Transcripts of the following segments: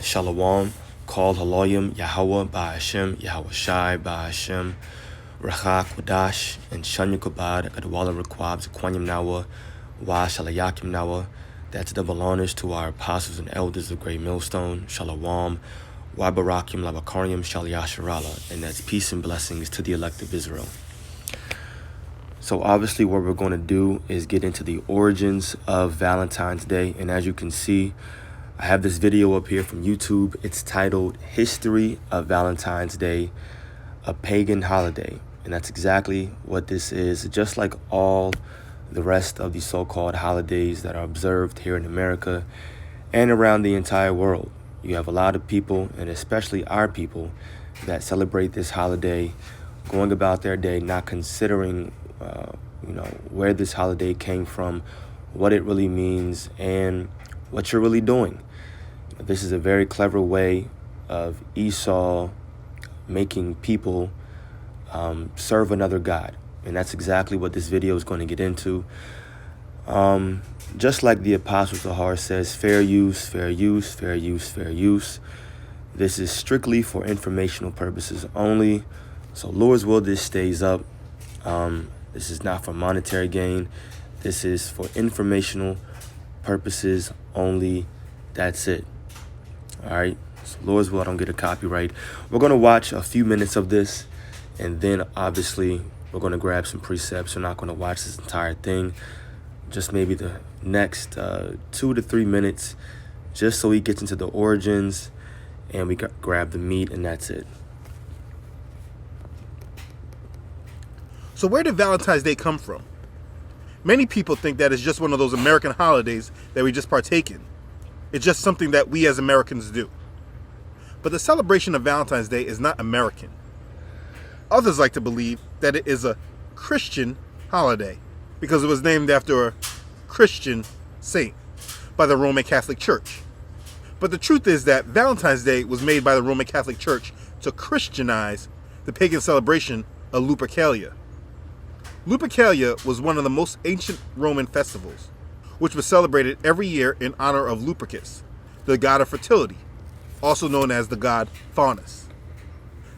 Shalom, called Haloyim, Yahweh, Ba'ashem, Yahweh Shai, Ba'ashem, Rachak, Wadash, and Shanya Kabad, Adwala Requab, Zaquanyam Nawa, Wa Shalayakim Nawa. That's double honors to our apostles and elders of Great Millstone, Shalom, Wa Barakim, Labakarium, Shalyasharala, and that's peace and blessings to the elect of Israel. So obviously what we're going to do is get into the origins of Valentine's Day, and as you can see, I have this video up here from YouTube. It's titled History of Valentine's Day, a Pagan Holiday. And that's exactly what this is. Just like all the rest of the so-called holidays that are observed here in America and around the entire world. You have a lot of people, and especially our people, that celebrate this holiday, going about their day, not considering, where this holiday came from, what it really means, and what you're really doing. This is a very clever way of Esau making people serve another god. And that's exactly what this video is going to get into. Just like the Apostle Tahar says, fair use, fair use, fair use, fair use. This is strictly for informational purposes only. So Lord's will, this stays up. This is not for monetary gain. This is for informational purposes only. That's it. All right. So Lord's will, I don't get a copyright. We're going to watch a few minutes of this, and then obviously we're going to grab some precepts. We're not going to watch this entire thing, just maybe the next 2 to 3 minutes, just so he gets into the origins and we grab the meat, and that's it. So where did Valentine's Day come from? Many people think that it's just one of those American holidays that we just partake in. It's just something that we as Americans do. But the celebration of Valentine's Day is not American. Others like to believe that it is a Christian holiday because it was named after a Christian saint by the Roman Catholic Church. But the truth is that Valentine's Day was made by the Roman Catholic Church to Christianize the pagan celebration of Lupercalia. Lupercalia was one of the most ancient Roman festivals, which was celebrated every year in honor of Lupercus, the god of fertility, also known as the god Faunus.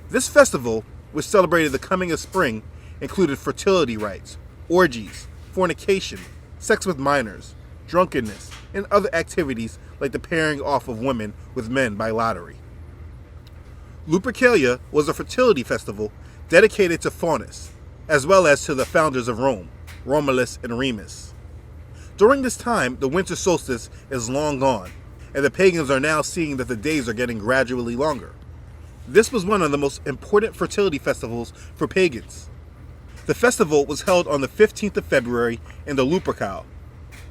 This festival, which celebrated the coming of spring, included fertility rites, orgies, fornication, sex with minors, drunkenness, and other activities like the pairing off of women with men by lottery. Lupercalia was a fertility festival dedicated to Faunus, as well as to the founders of Rome, Romulus and Remus. During this time, the winter solstice is long gone, and the pagans are now seeing that the days are getting gradually longer. This was one of the most important fertility festivals for pagans. The festival was held on the 15th of February in the Lupercal,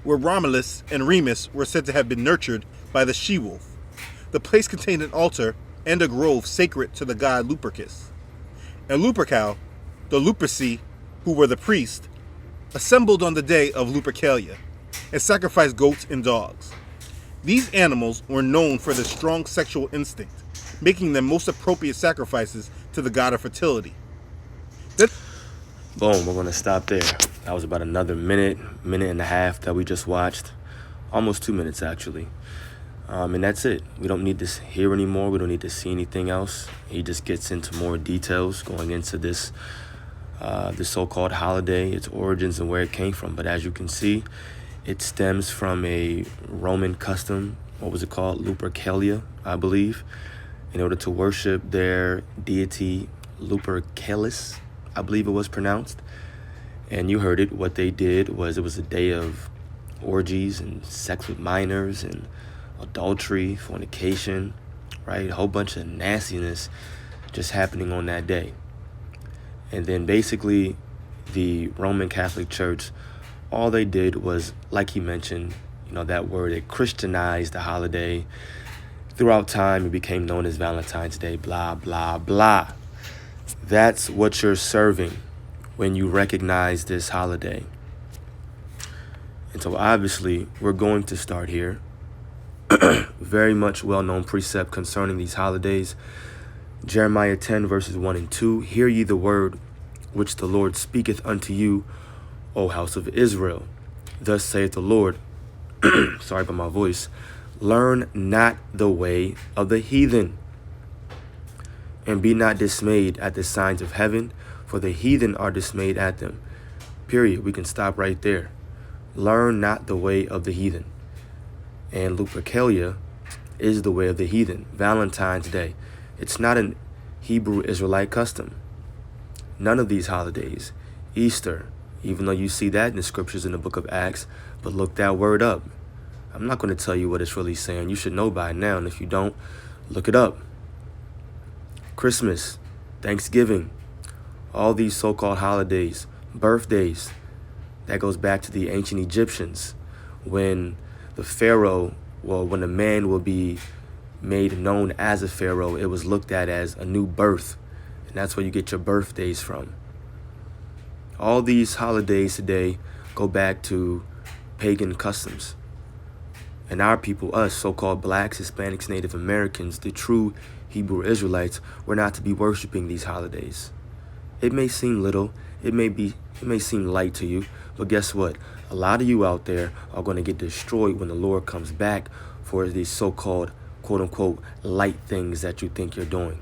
where Romulus and Remus were said to have been nurtured by the she-wolf. The place contained an altar and a grove sacred to the god Lupercus. In Lupercal, the Luperci, who were the priests, assembled on the day of Lupercalia and sacrificed goats and dogs. These animals were known for their strong sexual instinct, making them most appropriate sacrifices to the god of fertility. Boom, we're going to stop there. That was about another minute and a half that we just watched. Almost 2 minutes, actually. And that's it. We don't need to hear anymore. We don't need to see anything else. He just gets into more details going into this so-called holiday, its origins and where it came from. But as you can see, it stems from a Roman custom. What was it called? Lupercalia, I believe. In order to worship their deity Lupercalis, I believe it was pronounced. And you heard it. What they did was it was a day of orgies and sex with minors and adultery, fornication, right? A whole bunch of nastiness just happening on that day. And then basically the Roman Catholic Church, all they did was, like he mentioned, that word, it Christianized the holiday. Throughout time, it became known as Valentine's Day, blah, blah, blah. That's what you're serving when you recognize this holiday. And so obviously, we're going to start here. Very much well-known precept concerning these holidays. Jeremiah 10, verses 1 and 2. Hear ye the word which the Lord speaketh unto you, O house of Israel. Thus saith the Lord, sorry about my voice. Learn not the way of the heathen, and be not dismayed at the signs of heaven, for the heathen are dismayed at them. Period. We can stop right there. Learn not the way of the heathen. And Lupercalia is the way of the heathen. Valentine's Day. It's not an Hebrew Israelite custom. None of these holidays. Easter, even though you see that in the scriptures in the book of Acts, but look that word up. I'm not going to tell you what it's really saying. You should know by now, and if you don't, look it up. Christmas, Thanksgiving, all these so-called holidays, birthdays, that goes back to the ancient Egyptians when the pharaoh, well, when a man will be made known as a pharaoh, it was looked at as a new birth, and that's where you get your birthdays from. All these holidays today go back to pagan customs. And our people, us, so-called blacks, Hispanics, Native Americans, the true Hebrew Israelites, we're not to be worshiping these holidays. It may seem little, it may seem light to you, but guess what? A lot of you out there are going to get destroyed when the Lord comes back for these so-called, quote-unquote, light things that you think you're doing.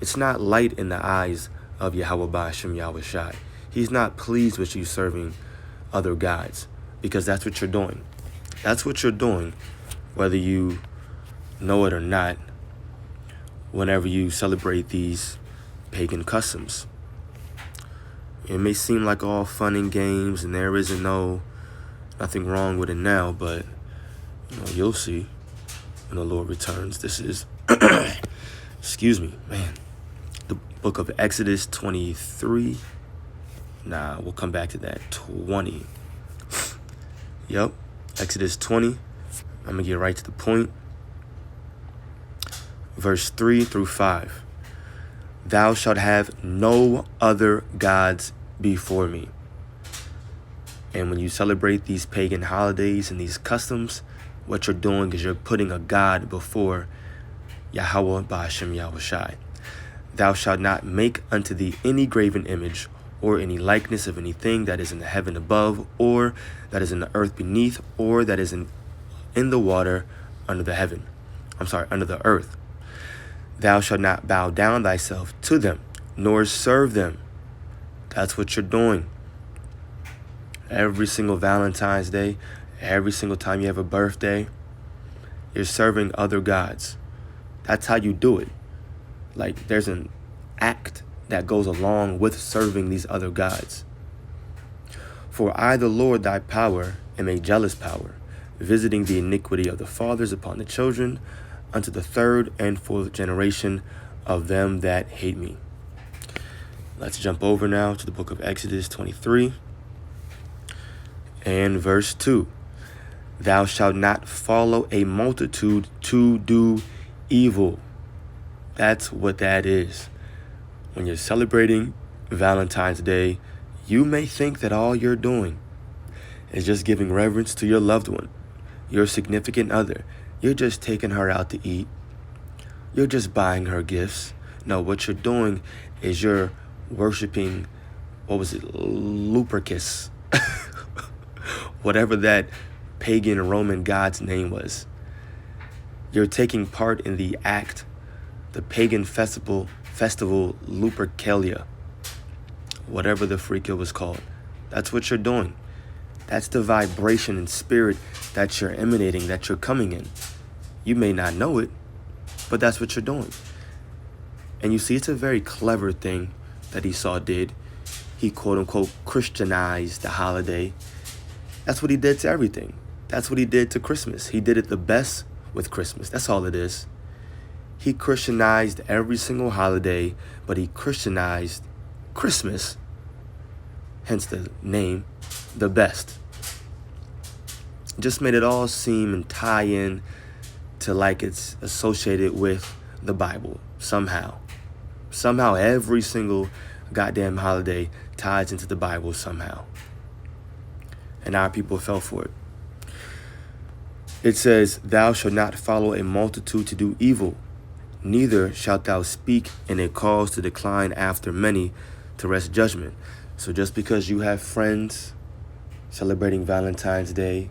It's not light in the eyes of Yahweh Ba'ashem Yahweh Shai. He's not pleased with you serving other gods, because that's what you're doing. That's what you're doing, whether you know it or not, whenever you celebrate these pagan customs. It may seem like all fun and games, and there isn't nothing wrong with it now, but you'll see when the Lord returns. This is, excuse me, man, the book of Exodus 23. Nah, we'll come back to that. 20. Yep, Exodus 20. I'm going to get right to the point. Verse 3 through 5. Thou shalt have no other gods before me. And when you celebrate these pagan holidays and these customs, what you're doing is you're putting a god before Yahweh Ba'ashem Yahweh Shai. Thou shalt not make unto thee any graven image or any likeness of anything that is in the heaven above, or that is in the earth beneath, or that is in the water under the earth. Thou shalt not bow down thyself to them, nor serve them. That's what you're doing. Every single Valentine's Day, every single time you have a birthday, you're serving other gods. That's how you do it. Like, there's an act that goes along with serving these other gods. For I, the Lord, thy power, am a jealous power, visiting the iniquity of the fathers upon the children, unto the third and fourth generation of them that hate me. Let's jump over now to the book of Exodus 23 and verse 2. Thou shalt not follow a multitude to do evil. That's what that is. When you're celebrating Valentine's Day, you may think that all you're doing is just giving reverence to your loved one, your significant other. You're just taking her out to eat. You're just buying her gifts. No, what you're doing is you're worshiping, Lupercus, whatever that pagan Roman god's name was. You're taking part in the act, the pagan festival Lupercalia, whatever the freak it was called. That's what you're doing. That's the vibration and spirit that you're emanating, that you're coming in. You may not know it, but that's what you're doing. And you see, it's a very clever thing that Esau did. He, quote unquote, Christianized the holiday. That's what he did to everything. That's what he did to Christmas. He did it the best with Christmas. That's all it is. He Christianized every single holiday, but he Christianized Christmas, hence the name, the best. Just made it all seem and tie in to like it's associated with the Bible somehow. Somehow every single goddamn holiday ties into the Bible somehow. And our people fell for it. It says, thou shalt not follow a multitude to do evil, neither shalt thou speak in a cause to decline after many to wrest judgment. So just because you have friends celebrating Valentine's Day,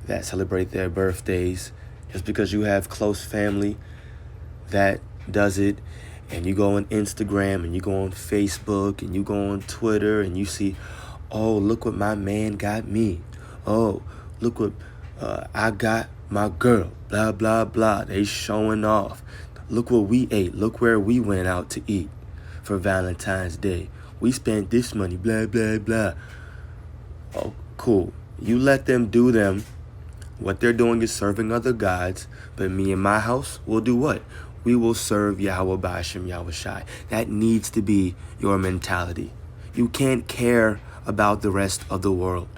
that celebrate their birthdays, Just because you have close family that does it, and you go on Instagram and you go on Facebook and you go on Twitter and you see, oh, look what my man got me. Oh, look what I got my girl. Blah, blah, blah. They showing off. Look what we ate. Look where we went out to eat for Valentine's Day. We spent this money. Blah, blah, blah. Oh, cool. You let them do them. What they're doing is serving other gods. But me and my house will do what? We will serve Yahweh Ba'ashem Yahweh Shai. That needs to be your mentality. You can't care about the rest of the world.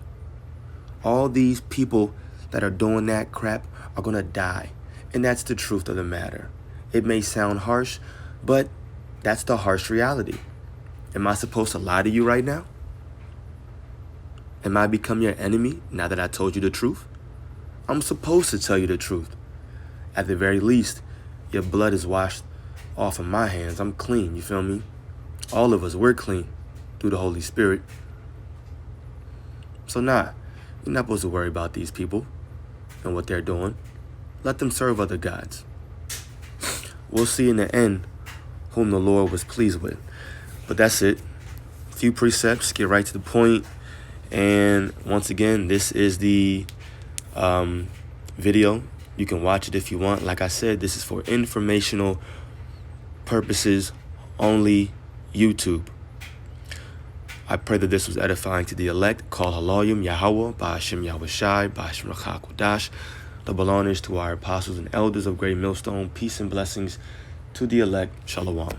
All these people that are doing that crap are going to die. And that's the truth of the matter. It may sound harsh, but that's the harsh reality. Am I supposed to lie to you right now? Am I become your enemy now that I told you the truth? I'm supposed to tell you the truth. At the very least, your blood is washed off of my hands. I'm clean, you feel me? All of us, we're clean through the Holy Spirit. So you're not supposed to worry about these people and what they're doing. Let them serve other gods. We'll see in the end whom the Lord was pleased with. But that's it. A few precepts, get right to the point. And once again, this is the video. You can watch it if you want. Like I said, this is for informational purposes only. YouTube. I pray that this was edifying to the elect. Call Haloyim Yahweh, Ba'ashem Yahweh Shai, Ba'ashem Rachakodash. Double honors to our apostles and elders of Great Millstone. Peace and blessings to the elect. Shalom.